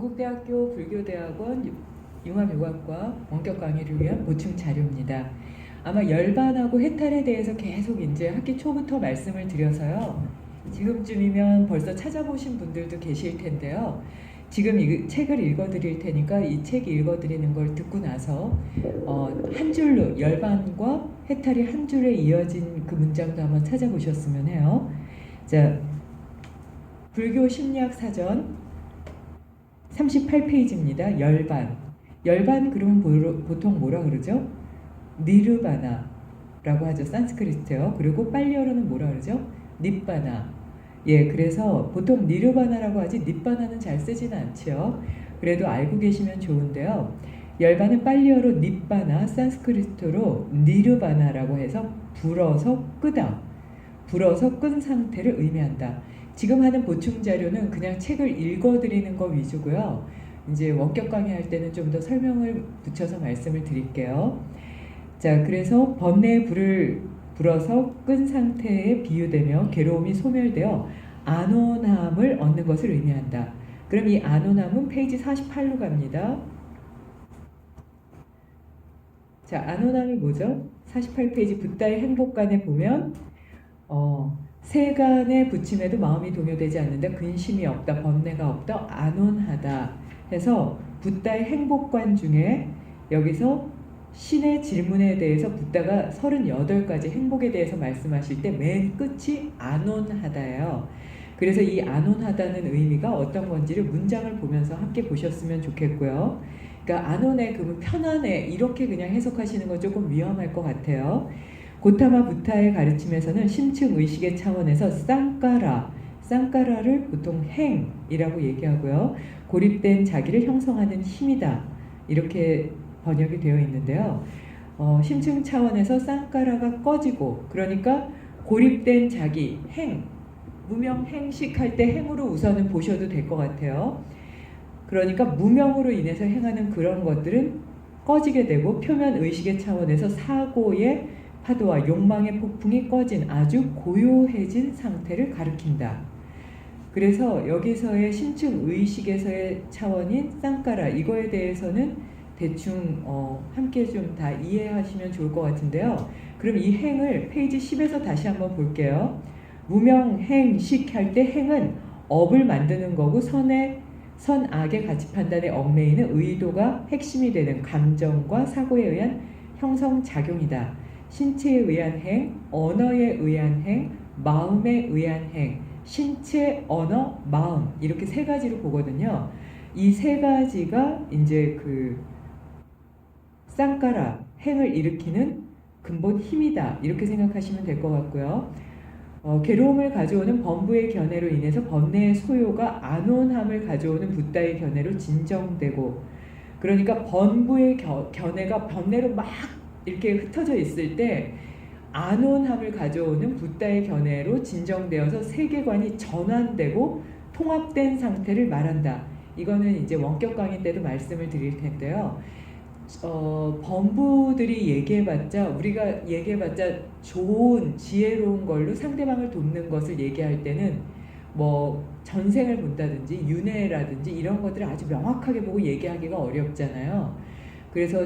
동국대학교 불교대학원 융합요가과 원격 강의를 위한 보충 자료입니다. 아마 열반하고 해탈에 대해서 계속 이제 학기 초부터 말씀을 드려서요. 지금쯤이면 벌써 찾아보신 분들도 계실 텐데요. 지금 이 책을 읽어드릴 테니까 이 책 읽어드리는 걸 듣고 나서 한 줄로 열반과 해탈이 한 줄에 이어진 그 문장도 한번 찾아보셨으면 해요. 자, 불교 심리학 사전 38페이지입니다. 열반. 열반 그러면 보통 뭐라 그러죠? 니르바나라고 하죠. 산스크리트요. 그리고 빨리어로는 뭐라 그러죠? 닛바나. 예, 그래서 보통 니르바나라고 하지 닛바나는 잘 쓰지는 않죠. 그래도 알고 계시면 좋은데요. 열반은 빨리어로 닛바나, 산스크리트로 니르바나라고 해서 불어서 끄다. 불어서 끈 상태를 의미한다. 지금 하는 보충 자료는 그냥 책을 읽어드리는 거 위주고요. 이제 원격 강의할 때는 좀 더 설명을 붙여서 말씀을 드릴게요. 자, 그래서 번뇌의 불을 불어서 끈 상태에 비유되며 괴로움이 소멸되어 안온함을 얻는 것을 의미한다. 그럼 이 안온함은 페이지 48로 갑니다. 자, 안온함이 뭐죠? 48페이지 붓다의 행복관에 보면 세간의 부침에도 마음이 동요되지 않는다. 근심이 없다. 번뇌가 없다. 안온하다. 해서 붓다의 행복관 중에 여기서 신의 질문에 대해서 붓다가 38가지 행복에 대해서 말씀하실 때 맨 끝이 안온하다예요. 그래서 이 안온하다는 의미가 어떤 건지를 문장을 보면서 함께 보셨으면 좋겠고요. 그러니까 안온해 그러면 편안해 이렇게 그냥 해석하시는 건 조금 위험할 것 같아요. 고타마 부타의 가르침에서는 심층 의식의 차원에서 쌍까라를 보통 행이라고 얘기하고요. 고립된 자기를 형성하는 힘이다. 이렇게 번역이 되어 있는데요. 심층 차원에서 쌍까라가 꺼지고 그러니까 고립된 자기, 행, 무명행식할 때 행으로 우선은 보셔도 될 것 같아요. 그러니까 무명으로 인해서 행하는 그런 것들은 꺼지게 되고 표면 의식의 차원에서 사고의 파도와 욕망의 폭풍이 꺼진 아주 고요해진 상태를 가리킨다. 그래서 여기서의 심층 의식에서의 차원인 쌍까라 이거에 대해서는 대충 함께 좀 다 이해하시면 좋을 것 같은데요. 그럼 이 행을 페이지 10에서 다시 한번 볼게요. 무명행식 할 때 행은 업을 만드는 거고 선악의 가치 판단에 얽매이는 의도가 핵심이 되는 감정과 사고에 의한 형성작용이다. 신체에 의한 행, 언어에 의한 행, 마음에 의한 행, 신체, 언어, 마음 이렇게 세 가지로 보거든요. 이 세 가지가 이제 그 쌍까라 행을 일으키는 근본 힘이다 이렇게 생각하시면 될 것 같고요. 괴로움을 가져오는 번부의 견해로 인해서 번뇌의 소요가 안온함을 가져오는 붓다의 견해로 진정되고 그러니까 번부의 견해가 번뇌로 막 이렇게 흩어져 있을 때 안온함을 가져오는 붓다의 견해로 진정되어서 세계관이 전환되고 통합된 상태를 말한다. 이거는 이제 원격 강의 때도 말씀을 드릴 텐데요. 범부들이 얘기해봤자 우리가 얘기해봤자 좋은 지혜로운 걸로 상대방을 돕는 것을 얘기할 때는 뭐 전생을 본다든지 윤회라든지 이런 것들을 아주 명확하게 보고 얘기하기가 어렵잖아요. 그래서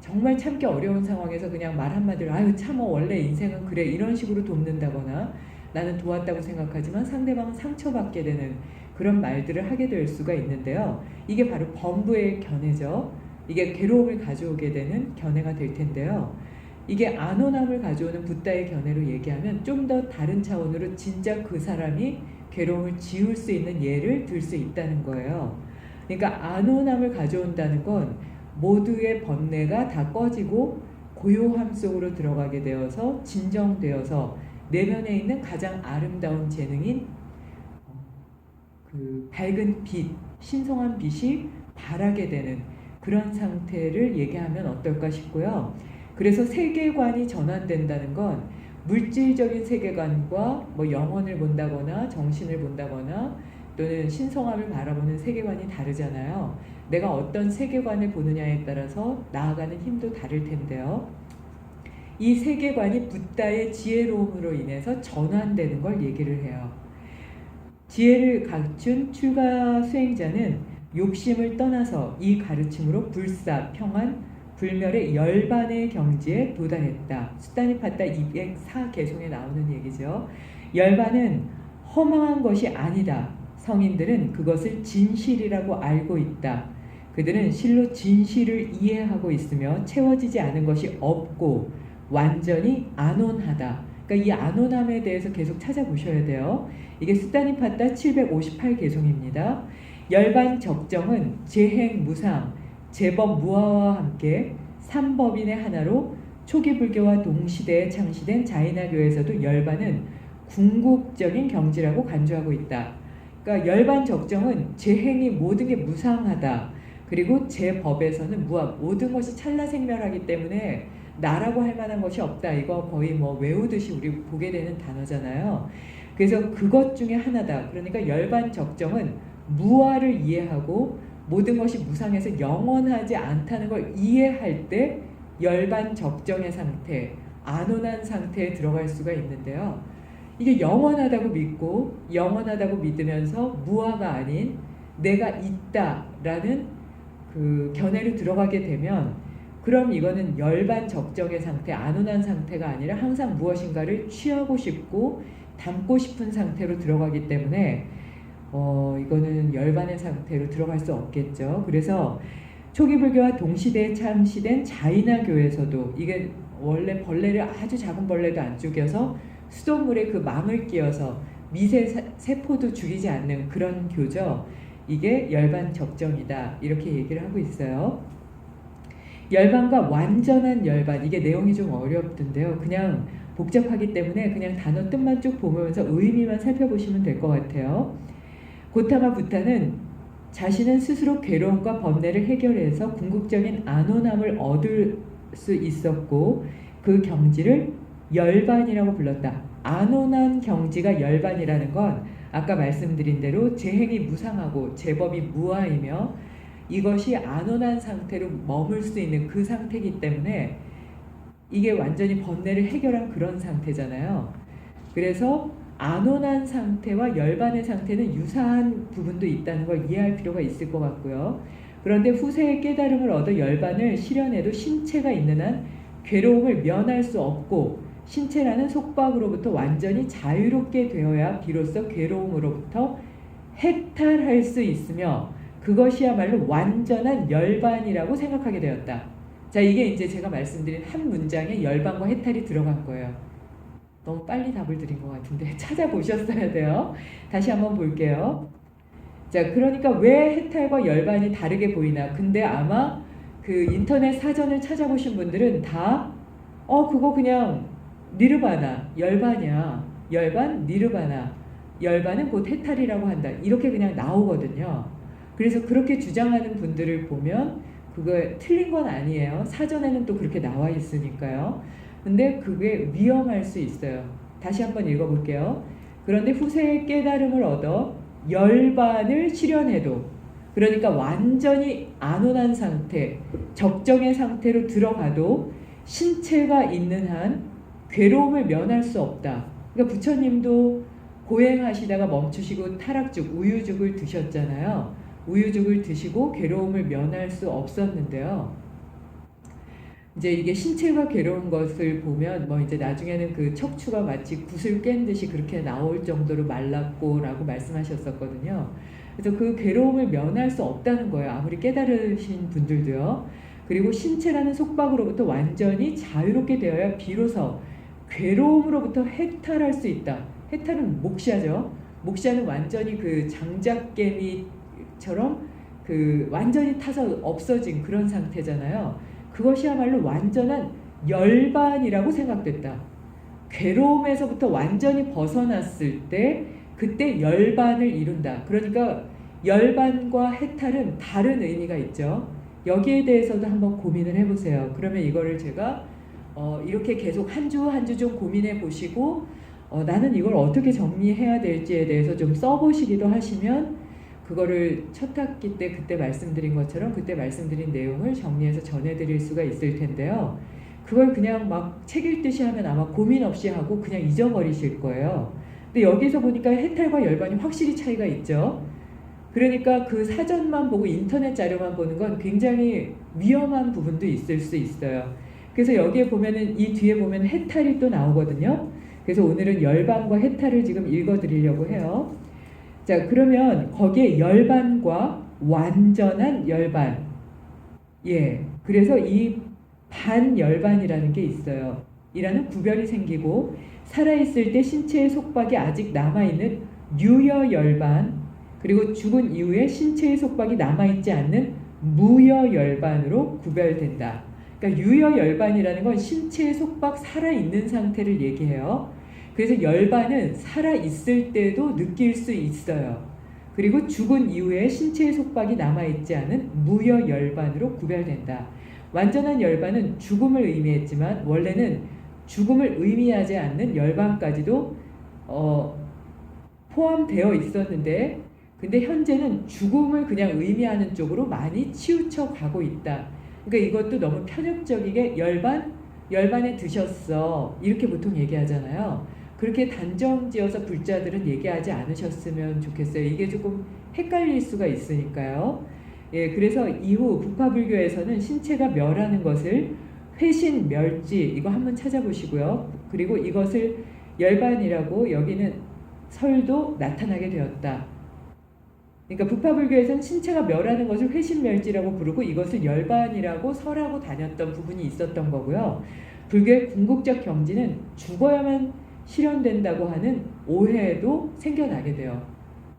정말 참기 어려운 상황에서 그냥 말 한마디로 아유 참어 원래 인생은 그래 이런 식으로 돕는다거나 나는 도왔다고 생각하지만 상대방은 상처받게 되는 그런 말들을 하게 될 수가 있는데요. 이게 바로 범부의 견해죠. 이게 괴로움을 가져오게 되는 견해가 될 텐데요. 이게 안온함을 가져오는 붓다의 견해로 얘기하면 좀 더 다른 차원으로 진짜 그 사람이 괴로움을 지울 수 있는 예를 들 수 있다는 거예요. 그러니까 안온함을 가져온다는 건 모두의 번뇌가 다 꺼지고 고요함 속으로 들어가게 되어서 진정되어서 내면에 있는 가장 아름다운 재능인 그 밝은 빛, 신성한 빛이 발하게 되는 그런 상태를 얘기하면 어떨까 싶고요. 그래서 세계관이 전환된다는 건 물질적인 세계관과 뭐 영혼을 본다거나 정신을 본다거나 또는 신성함을 바라보는 세계관이 다르잖아요. 내가 어떤 세계관을 보느냐에 따라서 나아가는 힘도 다를 텐데요. 이 세계관이 붓다의 지혜로움으로 인해서 전환되는 걸 얘기를 해요. 지혜를 갖춘 출가 수행자는 욕심을 떠나서 이 가르침으로 불사, 평안, 불멸의 열반의 경지에 도달했다. 수타니파타 204개송에 나오는 얘기죠. 열반은 허망한 것이 아니다. 성인들은 그것을 진실이라고 알고 있다. 그들은 실로 진실을 이해하고 있으며 채워지지 않은 것이 없고 완전히 안온하다. 그러니까 이 안온함에 대해서 계속 찾아보셔야 돼요. 이게 수타니파타 758개송입니다. 열반 적정은 재행 무상, 제법 무아와 함께 삼법인의 하나로 초기 불교와 동시대에 창시된 자인화교에서도 열반은 궁극적인 경지라고 간주하고 있다. 그러니까 열반 적정은 재행이 모든 게 무상하다. 그리고 제법에서는 무아, 모든 것이 찰나생멸하기 때문에 나라고 할 만한 것이 없다. 이거 거의 뭐 외우듯이 우리 보게 되는 단어잖아요. 그래서 그것 중에 하나다. 그러니까 열반 적정은 무아를 이해하고 모든 것이 무상해서 영원하지 않다는 걸 이해할 때 열반 적정의 상태, 안온한 상태에 들어갈 수가 있는데요. 이게 영원하다고 믿고 영원하다고 믿으면서 무아가 아닌 내가 있다라는 그 견해로 들어가게 되면 그럼 이거는 열반 적정의 상태, 안온한 상태가 아니라 항상 무엇인가를 취하고 싶고 담고 싶은 상태로 들어가기 때문에 이거는 열반의 상태로 들어갈 수 없겠죠. 그래서 초기 불교와 동시대에 창시된 자인화교에서도 이게 원래 벌레를 아주 작은 벌레도 안 죽여서 수돗물에 그 망을 끼워서 미세 세포도 죽이지 않는 그런 교죠. 이게 열반 적정이다. 이렇게 얘기를 하고 있어요. 열반과 완전한 열반, 이게 내용이 좀 어렵던데요. 그냥 복잡하기 때문에 그냥 단어 뜻만 쭉 보면서 의미만 살펴보시면 될 것 같아요. 고타마 부타는 자신은 스스로 괴로움과 번뇌를 해결해서 궁극적인 안온함을 얻을 수 있었고 그 경지를 열반이라고 불렀다. 안온한 경지가 열반이라는 건 아까 말씀드린 대로 재행이 무상하고 제법이 무아이며 이것이 안온한 상태로 머물 수 있는 그 상태이기 때문에 이게 완전히 번뇌를 해결한 그런 상태잖아요. 그래서 안온한 상태와 열반의 상태는 유사한 부분도 있다는 걸 이해할 필요가 있을 것 같고요. 그런데 후세의 깨달음을 얻어 열반을 실현해도 신체가 있는 한 괴로움을 면할 수 없고 신체라는 속박으로부터 완전히 자유롭게 되어야 비로소 괴로움으로부터 해탈할 수 있으며 그것이야말로 완전한 열반이라고 생각하게 되었다. 자, 이게 이제 제가 말씀드린 한 문장에 열반과 해탈이 들어간 거예요. 너무 빨리 답을 드린 것 같은데 찾아보셨어야 돼요. 다시 한번 볼게요. 자, 그러니까 왜 해탈과 열반이 다르게 보이나? 근데 아마 그 인터넷 사전을 찾아보신 분들은 다 그거 그냥 니르바나, 열반이야. 열반, 니르바나. 열반은 곧 해탈이라고 한다. 이렇게 그냥 나오거든요. 그래서 그렇게 주장하는 분들을 보면 그거 틀린 건 아니에요. 사전에는 또 그렇게 나와 있으니까요. 근데 그게 위험할 수 있어요. 다시 한번 읽어볼게요. 그런데 후세의 깨달음을 얻어 열반을 실현해도 그러니까 완전히 안온한 상태, 적정의 상태로 들어가도 신체가 있는 한 괴로움을 면할 수 없다. 그러니까 부처님도 고행하시다가 멈추시고 타락죽, 우유죽을 드셨잖아요. 우유죽을 드시고 괴로움을 면할 수 없었는데요. 이제 이게 신체가 괴로운 것을 보면 뭐 이제 나중에는 그 척추가 마치 굿을 깬 듯이 그렇게 나올 정도로 말랐고라고 말씀하셨었거든요. 그래서 그 괴로움을 면할 수 없다는 거예요. 아무리 깨달으신 분들도요. 그리고 신체라는 속박으로부터 완전히 자유롭게 되어야 비로소 괴로움으로부터 해탈할 수 있다. 해탈은 목시아죠. 목시아는 완전히 그 장작개미처럼 그 완전히 타서 없어진 그런 상태잖아요. 그것이야말로 완전한 열반이라고 생각됐다. 괴로움에서부터 완전히 벗어났을 때 그때 열반을 이룬다. 그러니까 열반과 해탈은 다른 의미가 있죠. 여기에 대해서도 한번 고민을 해보세요. 그러면 이거를 제가 이렇게 계속 한 주 한 주 좀 고민해 보시고 나는 이걸 어떻게 정리해야 될지에 대해서 좀 써보시기도 하시면 그거를 첫 학기 때 그때 말씀드린 것처럼 그때 말씀드린 내용을 정리해서 전해드릴 수가 있을 텐데요. 그걸 그냥 막 책 읽듯이 하면 아마 고민 없이 하고 그냥 잊어버리실 거예요. 근데 여기서 보니까 해탈과 열반이 확실히 차이가 있죠. 그러니까 그 사전만 보고 인터넷 자료만 보는 건 굉장히 위험한 부분도 있을 수 있어요. 그래서 여기에 보면은 이 뒤에 보면 해탈이 또 나오거든요. 그래서 오늘은 열반과 해탈을 지금 읽어드리려고 해요. 자, 그러면 거기에 열반과 완전한 열반. 예. 그래서 이 반열반이라는 게 있어요. 이라는 구별이 생기고 살아있을 때 신체의 속박이 아직 남아있는 유여열반, 그리고 죽은 이후에 신체의 속박이 남아있지 않는 무여열반으로 구별된다. 그러니까 유여열반이라는 건 신체의 속박 살아있는 상태를 얘기해요. 그래서 열반은 살아있을 때도 느낄 수 있어요. 그리고 죽은 이후에 신체의 속박이 남아있지 않은 무여열반으로 구별된다. 완전한 열반은 죽음을 의미했지만 원래는 죽음을 의미하지 않는 열반까지도 포함되어 있었는데, 근데 현재는 죽음을 그냥 의미하는 쪽으로 많이 치우쳐 가고 있다. 그러니까 이것도 너무 편협적이게 열반에 드셨어 이렇게 보통 얘기하잖아요. 그렇게 단정지어서 불자들은 얘기하지 않으셨으면 좋겠어요. 이게 조금 헷갈릴 수가 있으니까요. 예, 그래서 이후 북파불교에서는 신체가 멸하는 것을 회신, 멸지 이거 한번 찾아보시고요. 그리고 이것을 열반이라고 여기는 설도 나타나게 되었다. 그러니까 북파불교에서는 신체가 멸하는 것을 회신멸지라고 부르고 이것을 열반이라고 설하고 다녔던 부분이 있었던 거고요. 불교의 궁극적 경지는 죽어야만 실현된다고 하는 오해도 생겨나게 돼요.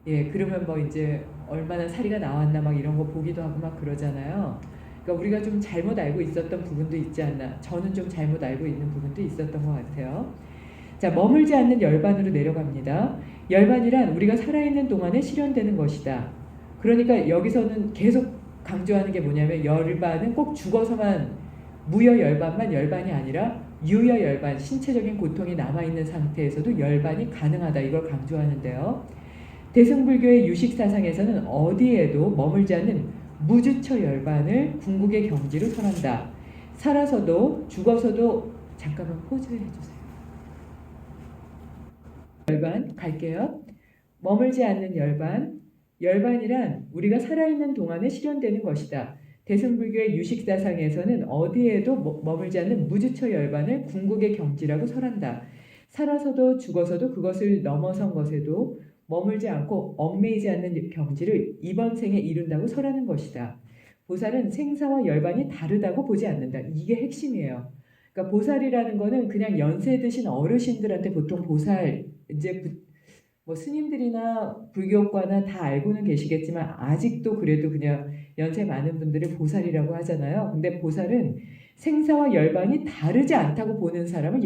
예, 그러면 뭐 이제 얼마나 사리가 나왔나 막 이런 거 보기도 하고 막 그러잖아요. 그러니까 우리가 좀 잘못 알고 있었던 부분도 있지 않나. 저는 좀 잘못 알고 있는 부분도 있었던 것 같아요. 자, 머물지 않는 열반으로 내려갑니다. 열반이란 우리가 살아있는 동안에 실현되는 것이다. 그러니까 여기서는 계속 강조하는 게 뭐냐면 열반은 꼭 죽어서만 무여열반만 열반이 아니라 유여열반, 신체적인 고통이 남아있는 상태에서도 열반이 가능하다. 이걸 강조하는데요. 대승불교의 유식사상에서는 어디에도 머물지 않는 무주처 열반을 궁극의 경지로 설한다. 살아서도 죽어서도 잠깐만 포즈해 주세요. 열반 갈게요. 머물지 않는 열반. 열반이란 우리가 살아있는 동안에 실현되는 것이다. 대승불교의 유식사상에서는 어디에도 머물지 않는 무주처 열반을 궁극의 경지라고 설한다. 살아서도 죽어서도 그것을 넘어선 것에도 머물지 않고 얽매이지 않는 경지를 이번 생에 이룬다고 설하는 것이다. 보살은 생사와 열반이 다르다고 보지 않는다. 이게 핵심이에요. 그러니까 보살이라는 거는 그냥 연세 드신 어르신들한테 보통 보살 이제 뭐 스님들이나 불교과나 다 알고는 계시겠지만 아직도 그래도 그냥 연세 많은 분들을 보살이라고 하잖아요. 근데 보살은 생사와 열반이 다르지 않다고 보는 사람을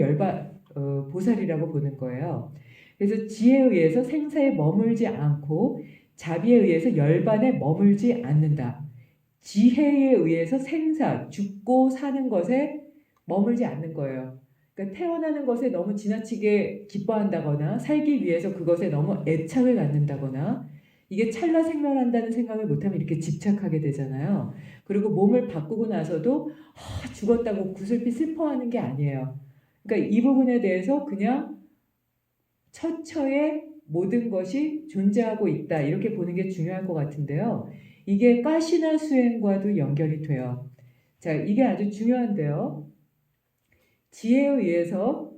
보살이라고 보는 거예요. 그래서 지혜에 의해서 생사에 머물지 않고 자비에 의해서 열반에 머물지 않는다. 지혜에 의해서 생사, 죽고 사는 것에 머물지 않는 거예요. 그러니까 태어나는 것에 너무 지나치게 기뻐한다거나 살기 위해서 그것에 너무 애착을 갖는다거나 이게 찰나생멸한다는 생각을 못하면 이렇게 집착하게 되잖아요. 그리고 몸을 바꾸고 나서도 죽었다고 구슬피 슬퍼하는 게 아니에요. 그러니까 이 부분에 대해서 그냥 처처에 모든 것이 존재하고 있다 이렇게 보는 게 중요할 것 같은데요. 이게 가시나 수행과도 연결이 돼요. 자, 이게 아주 중요한데요. 지혜에 의해서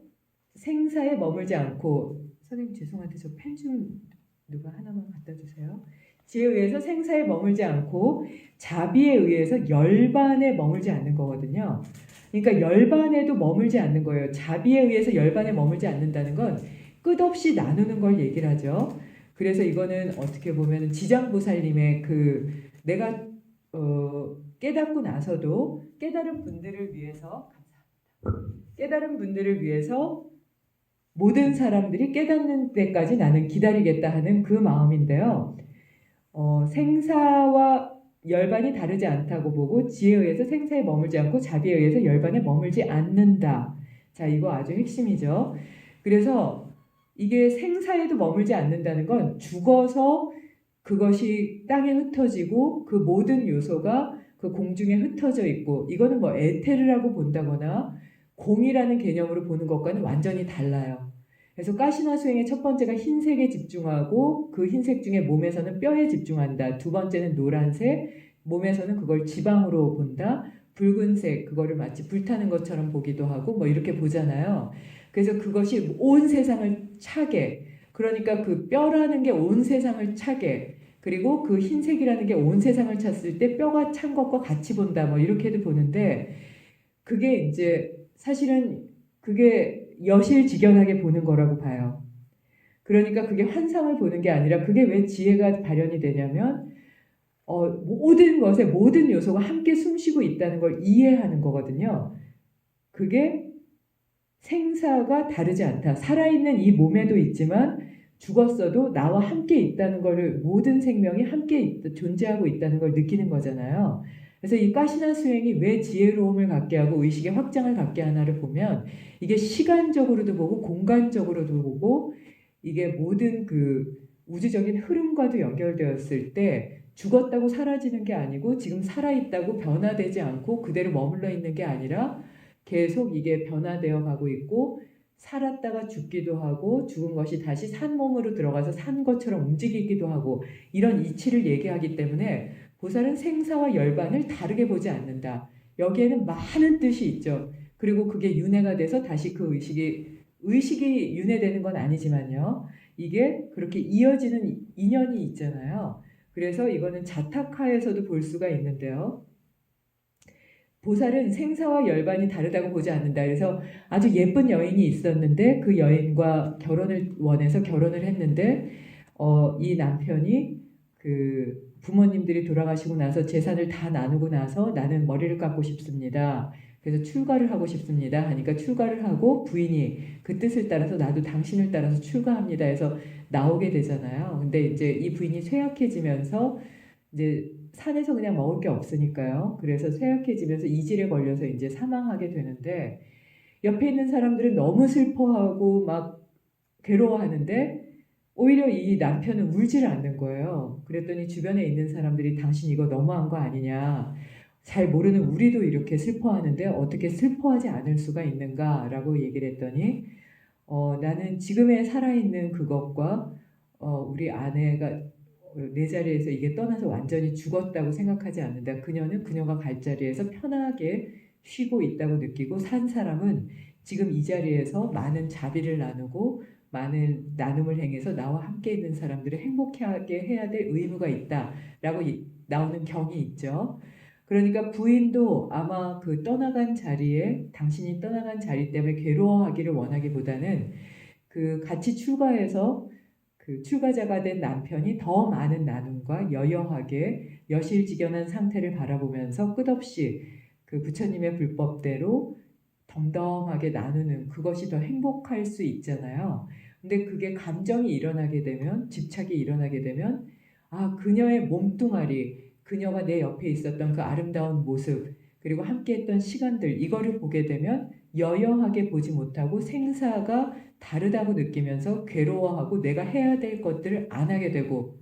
생사에 머물지 않고, 선생님 죄송한데 저 펜 좀 누가 하나만 갖다 주세요. 지혜에 의해서 생사에 머물지 않고 자비에 의해서 열반에 머물지 않는 거거든요. 그러니까 열반에도 머물지 않는 거예요. 자비에 의해서 열반에 머물지 않는다는 건 끝없이 나누는 걸 얘기를 하죠. 그래서 이거는 어떻게 보면 지장보살님의 내가 깨닫고 나서도 깨달은 분들을 위해서 모든 사람들이 깨닫는 때까지 나는 기다리겠다 하는 그 마음인데요. 생사와 열반이 다르지 않다고 보고 지혜에 의해서 생사에 머물지 않고 자비에 의해서 열반에 머물지 않는다. 자, 이거 아주 핵심이죠. 그래서 이게 생사에도 머물지 않는다는 건 죽어서 그것이 땅에 흩어지고 그 모든 요소가 그 공중에 흩어져 있고 이거는 뭐 에테르라고 본다거나 공이라는 개념으로 보는 것과는 완전히 달라요. 그래서 가시나 수행의 첫 번째가 흰색에 집중하고 그 흰색 중에 몸에서는 뼈에 집중한다. 두 번째는 노란색, 몸에서는 그걸 지방으로 본다. 붉은색, 그거를 마치 불타는 것처럼 보기도 하고 뭐 이렇게 보잖아요. 그래서 그것이 온 세상을 차게, 그러니까 그 뼈라는 게 온 세상을 차게, 그리고 그 흰색이라는 게 온 세상을 찼을 때 뼈가 찬 것과 같이 본다. 뭐 이렇게도 보는데 그게 이제 사실은 그게 여실직연하게 보는 거라고 봐요. 그러니까 그게 환상을 보는 게 아니라 그게 왜 지혜가 발현이 되냐면 모든 것에 모든 요소가 함께 숨쉬고 있다는 걸 이해하는 거거든요. 그게 생사가 다르지 않다. 살아있는 이 몸에도 있지만 죽었어도 나와 함께 있다는 것을 모든 생명이 함께 존재하고 있다는 걸 느끼는 거잖아요. 그래서 이 가시나 수행이 왜 지혜로움을 갖게 하고 의식의 확장을 갖게 하나를 보면 이게 시간적으로도 보고 공간적으로도 보고 이게 모든 그 우주적인 흐름과도 연결되었을 때 죽었다고 사라지는 게 아니고 지금 살아있다고 변화되지 않고 그대로 머물러 있는 게 아니라 계속 이게 변화되어 가고 있고 살았다가 죽기도 하고 죽은 것이 다시 산 몸으로 들어가서 산 것처럼 움직이기도 하고 이런 이치를 얘기하기 때문에 보살은 생사와 열반을 다르게 보지 않는다. 여기에는 많은 뜻이 있죠. 그리고 그게 윤회가 돼서 다시 그 의식이 윤회되는 건 아니지만요. 이게 그렇게 이어지는 인연이 있잖아요. 그래서 이거는 자타카에서도 볼 수가 있는데요. 보살은 생사와 열반이 다르다고 보지 않는다. 그래서 아주 예쁜 여인이 있었는데 그 여인과 결혼을 원해서 결혼을 했는데 이 남편이 그 부모님들이 돌아가시고 나서 재산을 다 나누고 나서 나는 머리를 깎고 싶습니다. 그래서 출가를 하고 싶습니다. 하니까 출가를 하고 부인이 그 뜻을 따라서 나도 당신을 따라서 출가합니다 해서 나오게 되잖아요. 근데 이제 이 부인이 쇠약해지면서 이제 산에서 그냥 먹을 게 없으니까요. 그래서 쇠약해지면서 이질에 걸려서 이제 사망하게 되는데 옆에 있는 사람들은 너무 슬퍼하고 막 괴로워하는데 오히려 이 남편은 울지를 않는 거예요. 그랬더니 주변에 있는 사람들이 당신 이거 너무한 거 아니냐. 잘 모르는 우리도 이렇게 슬퍼하는데 어떻게 슬퍼하지 않을 수가 있는가라고 얘기를 했더니 나는 지금의 살아있는 그것과 우리 아내가 내 자리에서 이게 떠나서 완전히 죽었다고 생각하지 않는다. 그녀는 그녀가 갈 자리에서 편하게 쉬고 있다고 느끼고 산 사람은 지금 이 자리에서 많은 자비를 나누고 많은 나눔을 행해서 나와 함께 있는 사람들을 행복하게 해야 될 의무가 있다라고 나오는 경이 있죠. 그러니까 부인도 아마 그 떠나간 자리에 당신이 떠나간 자리 때문에 괴로워하기를 원하기보다는 그 같이 출가해서 그 출가자가 된 남편이 더 많은 나눔과 여여하게 여실직연한 상태를 바라보면서 끝없이 그 부처님의 불법대로 덤덤하게 나누는 그것이 더 행복할 수 있잖아요. 근데 그게 감정이 일어나게 되면 집착이 일어나게 되면 그녀의 몸뚱아리 그녀가 내 옆에 있었던 그 아름다운 모습 그리고 함께했던 시간들 이거를 보게 되면 여여하게 보지 못하고 생사가 다르다고 느끼면서 괴로워하고 내가 해야 될 것들을 안 하게 되고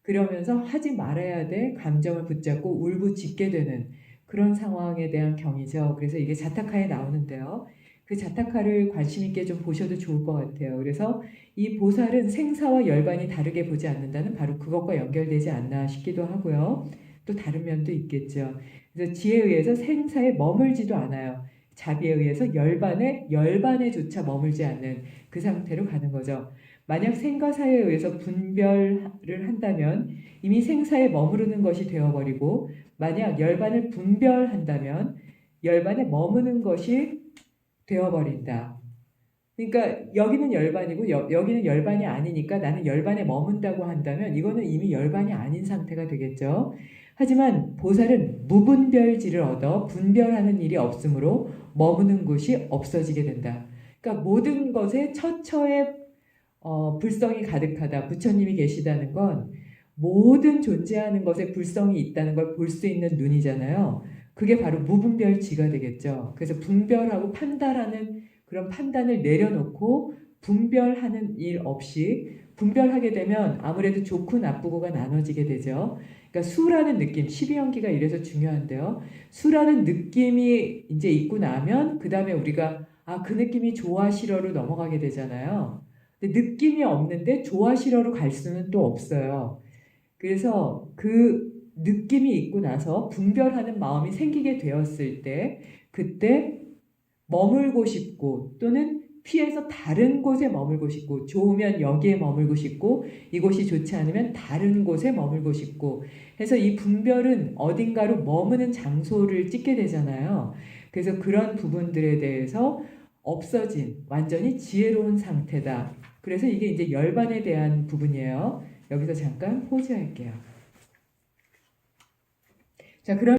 그러면서 하지 말아야 될 감정을 붙잡고 울부짖게 되는 그런 상황에 대한 경이죠. 그래서 이게 자타카에 나오는데요. 그 자타카를 관심 있게 좀 보셔도 좋을 것 같아요. 그래서 이 보살은 생사와 열반이 다르게 보지 않는다는 바로 그것과 연결되지 않나 싶기도 하고요. 또 다른 면도 있겠죠. 그래서 지혜에 의해서 생사에 머물지도 않아요. 자비에 의해서 열반에조차 머물지 않는 그 상태로 가는 거죠. 만약 생과 사에 의해서 분별을 한다면 이미 생사에 머무르는 것이 되어버리고 만약 열반을 분별한다면 열반에 머무는 것이 되어버린다. 그러니까 여기는 열반이고 여기는 열반이 아니니까 나는 열반에 머문다고 한다면 이거는 이미 열반이 아닌 상태가 되겠죠. 하지만 보살은 무분별지를 얻어 분별하는 일이 없으므로 머무는 곳이 없어지게 된다. 그러니까 모든 것에 처처에 불성이 가득하다. 부처님이 계시다는 건 모든 존재하는 것에 불성이 있다는 걸 볼 수 있는 눈이잖아요. 그게 바로 무분별지가 되겠죠. 그래서 분별하고 판단하는 그런 판단을 내려놓고 분별하는 일 없이 분별하게 되면 아무래도 좋고 나쁘고가 나눠지게 되죠. 그러니까 수라는 느낌, 12연기가 이래서 중요한데요. 수라는 느낌이 이제 있고 나면 그 다음에 우리가 그 느낌이 좋아 싫어로 넘어가게 되잖아요. 근데 느낌이 없는데 좋아 싫어로 갈 수는 또 없어요. 그래서 그 느낌이 있고 나서 분별하는 마음이 생기게 되었을 때 그때 머물고 싶고 또는 피해서 다른 곳에 머물고 싶고 좋으면 여기에 머물고 싶고 이곳이 좋지 않으면 다른 곳에 머물고 싶고 해서 이 분별은 어딘가로 머무는 장소를 찍게 되잖아요. 그래서 그런 부분들에 대해서 없어진 완전히 지혜로운 상태다. 그래서 이게 이제 열반에 대한 부분이에요. 여기서 잠깐 포즈할게요. 자, 그럼